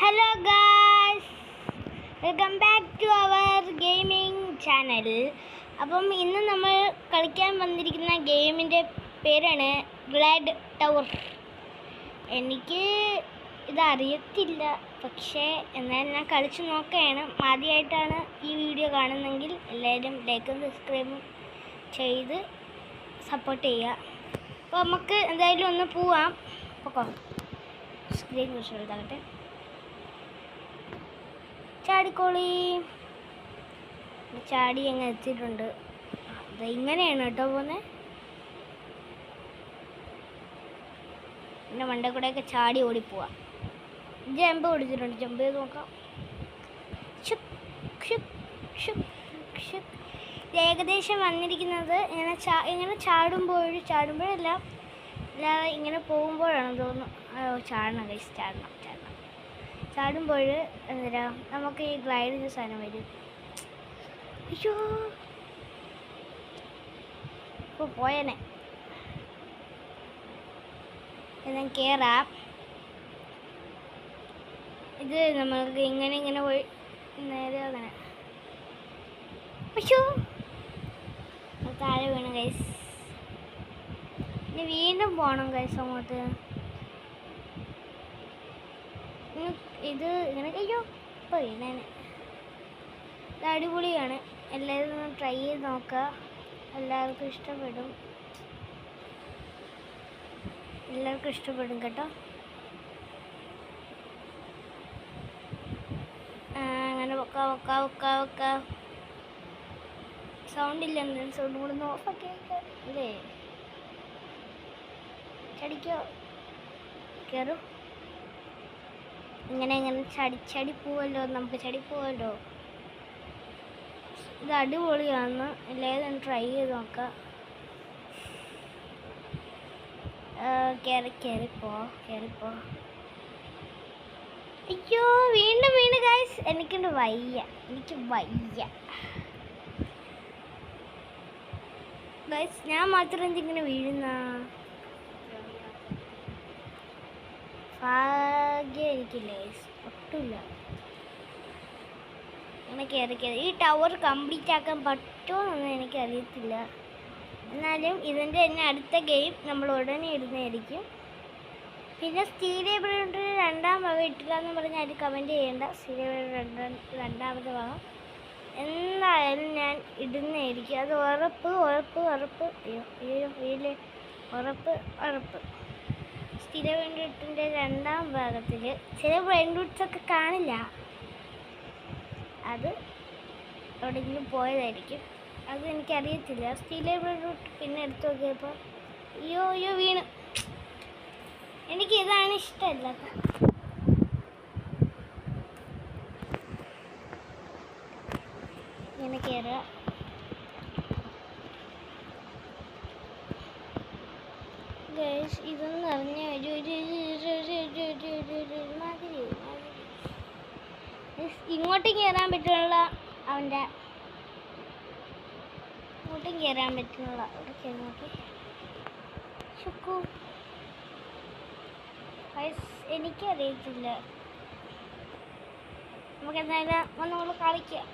Hello guys, welcome back to our gaming channel. അപ്പം ഇന്ന് നമ്മൾ കളിക്കാൻ വന്നിരിക്കുന്ന ഗെയിമിൻ്റെ പേരാണ് ഗ്ലാഡ് ടവർ. എനിക്ക് ഇതറിയത്തില്ല, പക്ഷേ എന്നാൽ ഞാൻ കളിച്ച് നോക്കുകയാണ്. ആദ്യമായിട്ടാണ് ഈ വീഡിയോ കാണുന്നതെങ്കിൽ എല്ലാവരും ലൈക്കും സബ്സ്ക്രൈബും ചെയ്ത് സപ്പോർട്ട് ചെയ്യുക. അപ്പോൾ നമുക്ക് എന്തായാലും ഒന്ന് പോവാം. പൊക്കോ, സ്ക്രീൻ കുറച്ച് വലുതാകട്ടെ. ചാടിക്കോളി. ചാടി അങ്ങ് എത്തിയിട്ടുണ്ട്. അത് ഇങ്ങനെയാണ് കേട്ടോ പോകുന്നത്. പിന്നെ മണ്ടേ കൂടെയൊക്കെ ചാടി ഓടിപ്പോവാം. ജമ്പ് പിടിച്ചിട്ടുണ്ട്, ജമ്പ് ചെയ്ത് നോക്കാം. ഏകദേശം വന്നിരിക്കുന്നത് ഇങ്ങനെ ചാടുമ്പോഴെല്ലാം ഇങ്ങനെ പോകുമ്പോഴാണ് തോന്നുന്നു. ചാടണം ഗൈസ്, ചാടണം. ചാടുമ്പോൾ എന്താ നമുക്ക് ഈ ഗ്ലൈഡിൻ്റെ സാധനം വരും. അയ്യോ, ഇപ്പോൾ പോയനെ. ഞാൻ കയറാം. ഇത് നമ്മൾക്ക് ഇങ്ങനെ പോയി നേരെ അങ്ങനെ. അയ്യോ, താഴെ വീണു ഗൈസ്. ഇനി വീണ്ടും പോകണം ഗൈസ് അങ്ങോട്ട്. ഇത് ഇങ്ങനെ. അയ്യോ, ഇപ്പോൾ വീണേനെ. ഇത് അടിപൊളിയാണ്. എല്ലാവരും ഒന്ന് ട്രൈ ചെയ്ത് നോക്കുക. എല്ലാവർക്കും ഇഷ്ടപ്പെടും കേട്ടോ. അങ്ങനെ വെക്ക. സൗണ്ട് ഇല്ല, എന്തെങ്കിലും സൗണ്ട് കൂടെ ഒന്ന് ഓഫാക്കി അല്ലേ. ചടിക്കോ, കയറും. ഇങ്ങനെ ചടി പോവല്ലോ, നമുക്ക് ചടി പോവല്ലോ. ഇത് അടിപൊളിയാണ്. എല്ലാവരും ട്രൈ ചെയ്ത് നോക്കാം. കയറിപ്പോ. അയ്യോ, വീണ്ടും വീണ് ഗൈസ്. എനിക്ക് വയ്യ ഗൈസ്. ഞാൻ മാത്രം എന്തിങ്ങനെ വീഴുന്ന ഭാഗ്യം എനിക്കില്ല ഗൈസ്, ഒട്ടുമില്ല. അങ്ങനെ കയറി. ഈ ടവർ കംപ്ലീറ്റ് ആക്കാൻ പറ്റുമോയെന്നൊന്നും എനിക്കറിയത്തില്ല. എന്നാലും ഇതിൻ്റെ തന്നെ അടുത്ത ഗെയിം നമ്മൾ ഉടനെ ഇടുന്നതായിരിക്കും. പിന്നെ സ്റ്റീലേബിളിൻ്റെ രണ്ടാം ഭാഗം ഇട്ടില്ല എന്ന് പറഞ്ഞാൽ അത് കമൻറ്റ് ചെയ്യേണ്ട. സ്റ്റീലേബിളിൻ്റെ രണ്ടാമത്തെ ഭാഗം എന്തായാലും ഞാൻ ഇടുന്നതായിരിക്കും. അത് ഉറപ്പ്. ഉറപ്പ്. സ്ഥിര വെൻഡൂട്ടിൻ്റെ രണ്ടാം ഭാഗത്തിൽ ചില വെൻഡൂട്ട്സൊക്കെ കാണില്ല. അത് എവിടെയെങ്കിലും പോയതായിരിക്കും. അത് എനിക്കറിയത്തില്ല. സ്റ്റീലെ വെൻഡൂട്ട് പിന്നെ എടുത്തു നോക്കിയപ്പോൾ അയ്യോ വീണ്. എനിക്ക് ഇതാണ് ഇഷ്ടമല്ലാത്ത. ഇങ്ങനെ കയറുക. ഇതൊന്നും അറിഞ്ഞ മാതിരി ഇങ്ങോട്ടും കയറാൻ പറ്റുള്ള അവിടെ കയറി നോക്കി. എനിക്കറിയത്തില്ല. നമുക്ക് എന്തായാലും ഒന്നുകൂടെ കളിക്കാം.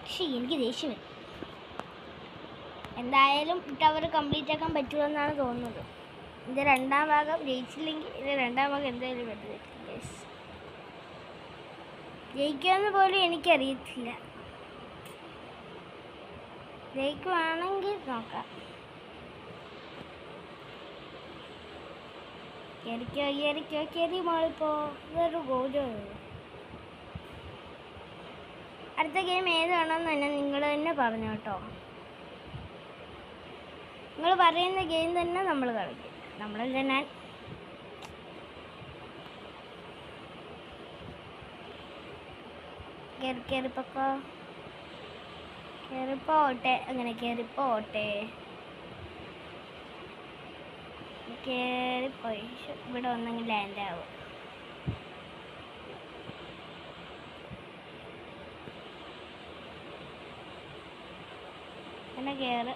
പക്ഷേ എനിക്ക് ദേഷ്യം വരും. എന്തായാലും ടവർ കംപ്ലീറ്റ് ആക്കാൻ പറ്റുമെന്നാണ് തോന്നുന്നത്. ഇതിൻ്റെ രണ്ടാം ഭാഗം ജയിച്ചില്ലെങ്കിൽ ഇതിൻ്റെ രണ്ടാം ഭാഗം എന്തായാലും പറ്റും. ജയിക്കുമെന്ന് പോലും എനിക്കറിയത്തില്ല. ജയിക്കുവാണെങ്കിൽ നോക്കാം. കയറി മാളിപ്പോ. ഇതൊരു ഗോജമാണ്. അടുത്ത ഗെയിം ഏതാണെന്ന് തന്നെ നിങ്ങൾ തന്നെ പറഞ്ഞു കേട്ടോ. നിങ്ങൾ പറയുന്ന ഗെയിം തന്നെ നമ്മൾ കളിക്കും. നമ്മളല്ല, ഞാൻ കയറിപ്പോട്ടെ. അങ്ങനെ കയറിപ്പോയി. ഇവിടെ ഒന്നെങ്കിൽ ലാൻഡ് ആവും. ഇങ്ങനെ കയറി.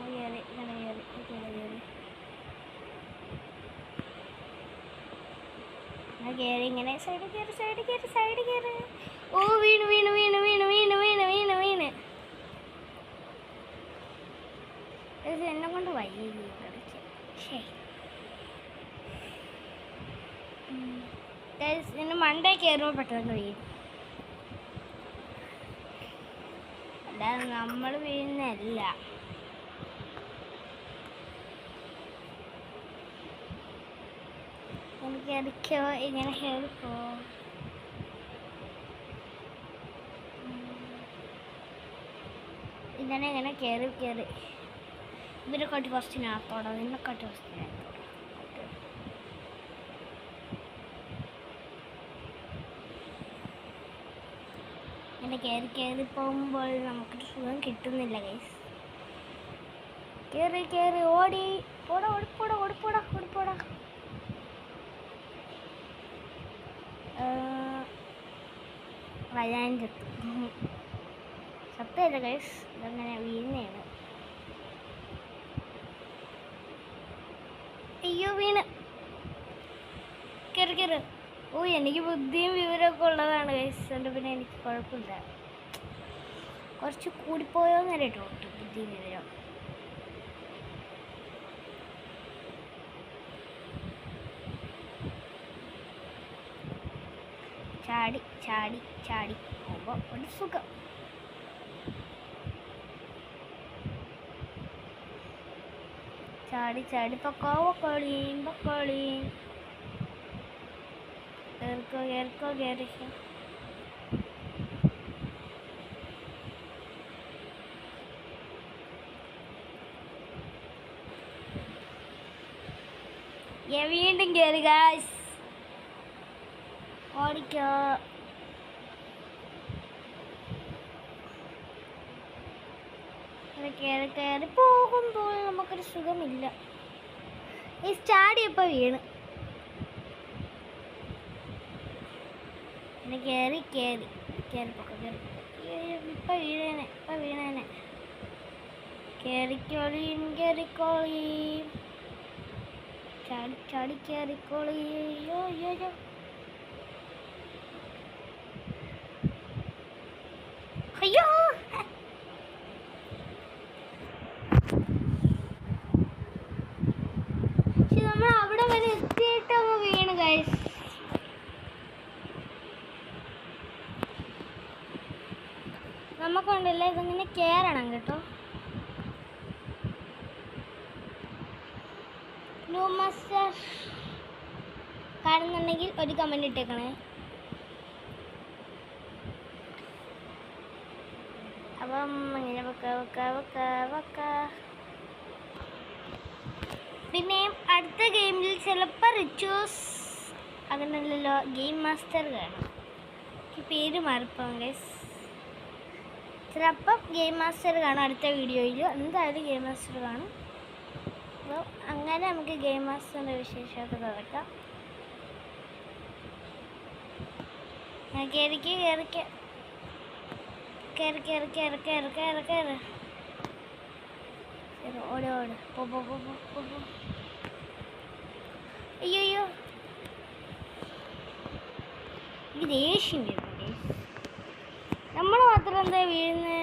അയ്യോ, കയറി. കയറി ഇങ്ങനെ സൈഡ് കയറി. ഓ വീണ്. എന്നെ കൊണ്ട് വയ്യ കളിക്കാൻ. എന്നെ മണ്ടേ കയറുമ്പോൾ പെട്ടെന്ന് വീഴും. അല്ലാതെ നമ്മൾ വീഴുന്നല്ല. എനിക്ക് ഇടയ്ക്കോ ഇങ്ങനെ ഹെൽപ്പോ ഇങ്ങനെ കയറി ഇവരെക്കാട്ടി ഫസ്റ്റിനകത്തോടെ നിന്നെക്കാട്ടി ഫസ്റ്റിനകത്തോടെ ഇങ്ങനെ കയറി പോകുമ്പോൾ നമുക്കൊരു സുഖം കിട്ടുന്നില്ല ഗൈസ്. കയറി ഓടി ഓടിപ്പോടാ. വരാൻ ചത്തും സത്യല്ല ഗൈസ്, ഇതങ്ങനെ വീഴുന്നതാണ്. അയ്യോ വീണ്. കയറി. ഓ എനിക്ക് ബുദ്ധിയും വിവരമൊക്കെ ഉള്ളതാണ് ഗൈസ്. അതുകൊണ്ട് പിന്നെ എനിക്ക് കുഴപ്പമില്ല. കുറച്ച് കൂടിപ്പോയോന്ന് കേട്ടോ ബുദ്ധിയും വിവരം. ചാടി പോകുമ്പോൾ ഒരു സുഖം. ചാടി പൊക്കോളീം. കേറിക്കോ. വീണ്ടും കയറി ഗായ്സ്. ഓടിക്കോ. കയറി പോകുമ്പോൾ നമുക്കൊരു സുഖമില്ല. ഈ ചാടിയപ്പോൾ വീണ്. പിന്നെ കയറി ഇപ്പം വീണേനെ. കേറിക്കോളീം. ചാടി കയറിക്കോളിയോ. അയ്യോ നമ്മൾ അവിടെ വരെ എത്തിയിട്ട് അങ്ങ് വീണ് ഗൈസ്. നമുക്കുണ്ടല്ലോ ഇതിങ്ങനെ കയറണം കേട്ടോ. ന്യൂ മാസ്റ്റർ കാണുന്നുണ്ടെങ്കിൽ ഒരു കമൻറ്റ് ഇട്ടേക്കണേ. അപ്പം ഇങ്ങനെ വെക്ക. പിന്നെയും അടുത്ത ഗെയിമിൽ ചിലപ്പോൾ റിച്ചൂസ് അങ്ങനെയല്ലല്ലോ ഗെയിം മാസ്റ്റർ കാണും. പേര് മാറിപ്പോകും ഗൈസ്. ചിലപ്പം ഗെയിം മാസ്റ്റർ കാണും അടുത്ത വീഡിയോയിൽ. എന്തായാലും ഗെയിം മാസ്റ്റർ കാണും. അപ്പോൾ അങ്ങനെ നമുക്ക് ഗെയിം മാസ്റ്ററിൻ്റെ വിശേഷമൊക്കെ തുറക്കാം. കയറി ഓട് പോ. അയ്യോ ഈ ദേഷ്യം വരുന്നു. നമ്മൾ മാത്രം എന്താ വീഴുന്നേ?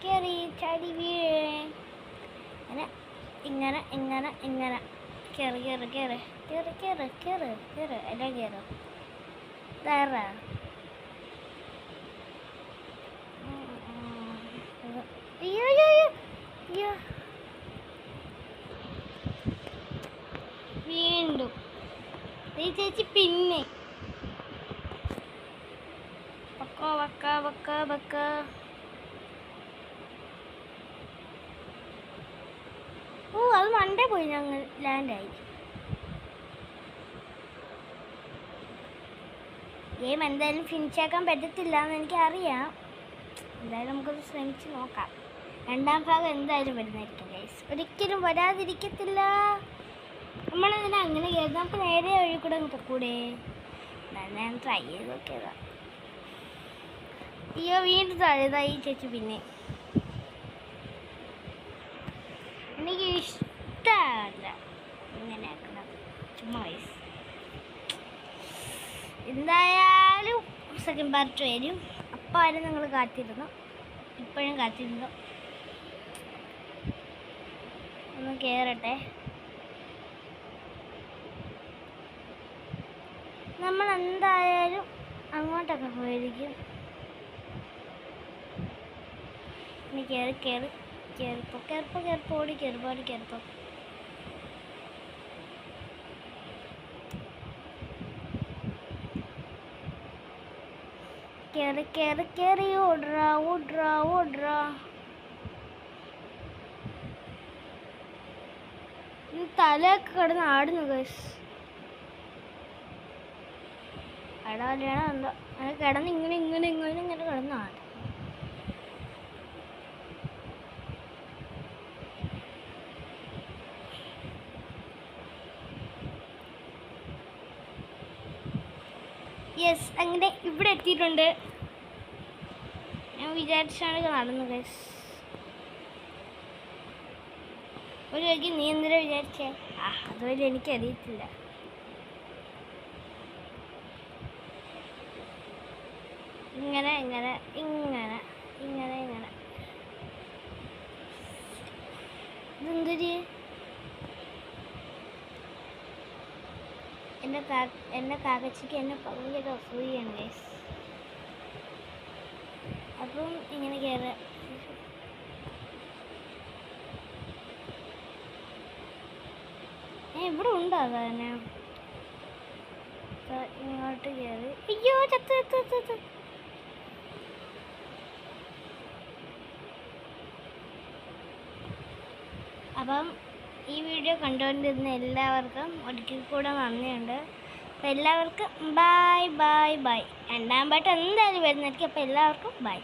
കയറി ചാടി വീഴേ. ഇങ്ങനെ കയറി എല്ലാം കയറും. അയ്യോ വീണ്ടും ചേച്ചി പിന്നെ വക്ക. ഓ അത് മണ്ടേ പോയി. ഞങ്ങൾ ലാൻഡായി. ഗെയിം എന്തായാലും ഫിനിഷാക്കാൻ പറ്റത്തില്ല എന്ന് എനിക്കറിയാം. എന്തായാലും നമുക്കൊന്ന് ശ്രമിച്ച് നോക്കാം. രണ്ടാം ഭാഗം എന്തായാലും വരുന്നതായിരിക്കും ഗൈസ്. ഒരിക്കലും വരാതിരിക്കത്തില്ല. നമ്മളതിനെ അങ്ങനെ കയറി നമുക്ക് നേരെ വഴി കൂടെ പൊക്കൂടെ. ഞാൻ ട്രൈ ചെയ്ത് നോക്കിയതാ. അയ്യോ വീണ്ടും താഴെതായി ചേച്ചി പിന്നെ. എനിക്ക് ഇഷ്ടമല്ല ഇങ്ങനെ ആക്കുന്നത്. ചുമ്മാ വയസ്സ്. എന്തായാലും സെക്കൻഡ് പാർട്ട് വരും. അപ്പോൾ ആരും നിങ്ങൾ കാത്തിരുന്നു, ഇപ്പോഴും കാത്തിരുന്നു. ഒന്ന് കയറട്ടെ. നമ്മൾ എന്തായാലും അങ്ങോട്ടൊക്കെ പോയിരിക്കും. ഇനി കയറിപ്പോ ഓടി കയറിപ്പോ. കേറി ഓടറാ. തലയൊക്കെ കിടന്ന് ആടുന്നു ഗൈസ്. അടാലെയാണോ എന്തോ അത് കിടന്ന് ഇങ്ങനെ കിടന്ന് ആടും. യെസ്, അങ്ങനെ ഇവിടെ എത്തിയിട്ടുണ്ട്. ഞാൻ വിചാരിച്ചാണ് നടന്നു ഗൈസ്. ഒരു വഴിക്ക് നീ എന്തിനാ വിചാരിച്ചേ? അതുവരെ എനിക്കറിയത്തില്ല. ഇങ്ങനെ ഇതെന്തൊരു എൻ്റെ കാക്കച്ചിക്ക് എന്നെ ഭയങ്കര അസൂയാണ് ഗൈസ്. അപ്പം ഇങ്ങനെ കയറുക. ഇവിടെ ഉണ്ടോ അതന്നെ? ഇങ്ങോട്ട് കയറി. അയ്യോ ചത്ത്. അപ്പം ഈ വീഡിയോ കണ്ടുകൊണ്ടിരുന്ന എല്ലാവർക്കും ഒരിക്കൽ കൂടെ നന്ദിയുണ്ട്. അപ്പോൾ എല്ലാവർക്കും ബൈ. രണ്ടാം പാട്ട് എന്തായാലും വരുന്നതായിരിക്കും. അപ്പോൾ എല്ലാവർക്കും ബൈ.